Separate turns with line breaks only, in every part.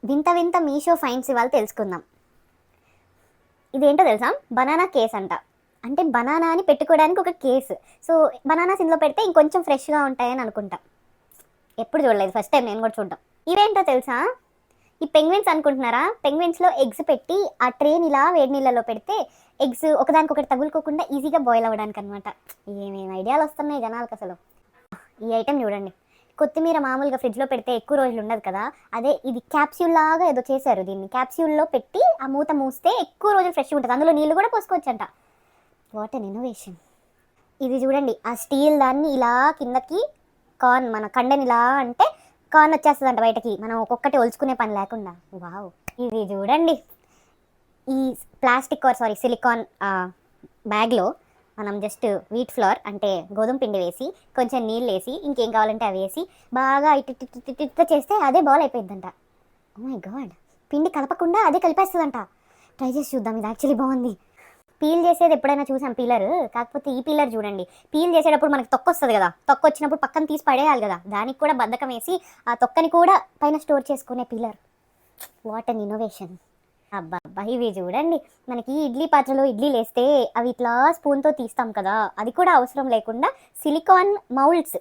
వింత వింత మీషో ఫైన్స్ ఇవాళ తెలుసుకుందాం. ఇదేంటో తెలుసా? బనానా కేస్ అంట. అంటే బనానాని పెట్టుకోవడానికి ఒక కేసు. సో బనానాస్ ఇందులో పెడితే ఇంకొంచెం ఫ్రెష్గా ఉంటాయని అనుకుంటా. ఎప్పుడు చూడలేదు, ఫస్ట్ టైం నేను కూడా చూడటం. ఇవేంటో తెలుసా? ఈ పెంగ్విన్స్ అనుకుంటున్నారా? పెంగ్విన్స్లో ఎగ్స్ పెట్టి ఆ ట్రేని ఇలా వేడి నీళ్ళలో పెడితే ఎగ్స్ ఒకదానికొకటి తగులుకోకుండా ఈజీగా బాయిల్ అవ్వడానికి అనమాట. ఏమేమి ఐడియాలు వస్తున్నాయి జనాలకు అసలు. ఈ ఐటెం చూడండి. కొత్తిమీర మామూలుగా ఫ్రిడ్జ్లో పెడితే ఎక్కువ రోజులు ఉండదు కదా, అదే ఇది క్యాప్సూల్ లాగా ఏదో చేశారు. దీన్ని క్యాప్సూల్లో పెట్టి ఆ మూత మూస్తే ఎక్కువ రోజులు ఫ్రెష్గా ఉంటుంది. అందులో నీళ్ళు కూడా పోసుకోవచ్చంట. What an innovation. ఇది చూడండి, ఆ స్టీల్ దాన్ని ఇలా కిందకి కార్న్ మన కండని ఇలా అంటే కార్న్ వచ్చేస్తుందంట బయటకి, మనం ఒక్కొక్కటి ఒలుచుకునే పని లేకుండా. వావ్. ఇది చూడండి, ఈ ప్లాస్టిక్ సిలికాన్ బ్యాగ్లో మనం జస్ట్ వీట్ ఫ్లోర్ అంటే గోధుమ పిండి వేసి కొంచెం నీళ్ళు వేసి ఇంకేం కావాలంటే అవి వేసి బాగా ఇట్ట చేస్తే అదే బాల్ అయిపోయిందంట. ఓ మై గాడ్, పిండి కలపకుండా అదే కలిపేస్తుందంట. ట్రై చేసి చూద్దాం. ఇది యాక్చువల్లీ బాగుంది. పీల్ చేసేది ఎప్పుడైనా చూసాం పీలర్, కాకపోతే ఈ పీలర్ చూడండి. పీల్ చేసేటప్పుడు మనకి తొక్క వస్తుంది కదా, తొక్క వచ్చినప్పుడు పక్కన తీసి పడేయాలి కదా, దానికి కూడా బద్ధకం వేసి ఆ తొక్కని కూడా పైన స్టోర్ చేసుకునే పీలర్. What an innovation. అబ్బా ఇవి చూడండి, మనకి ఇడ్లీ పాత్రలో ఇడ్లీలు వేస్తే అవి ఇట్లా స్పూన్తో తీస్తాం కదా, అది కూడా అవసరం లేకుండా సిలికాన్ మౌల్డ్స్,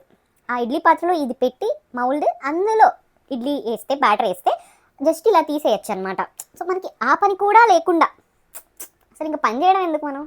ఆ ఇడ్లీ పాత్రలో ఇది పెట్టి మౌల్డ్ అందులో ఇడ్లీ వేస్తే బ్యాటర్ వేస్తే జస్ట్ ఇలా తీసేయచ్చు అనమాట. సో మనకి ఆ పని కూడా లేకుండా అసలు ఇంకా పని చేయడం ఎందుకు మనం.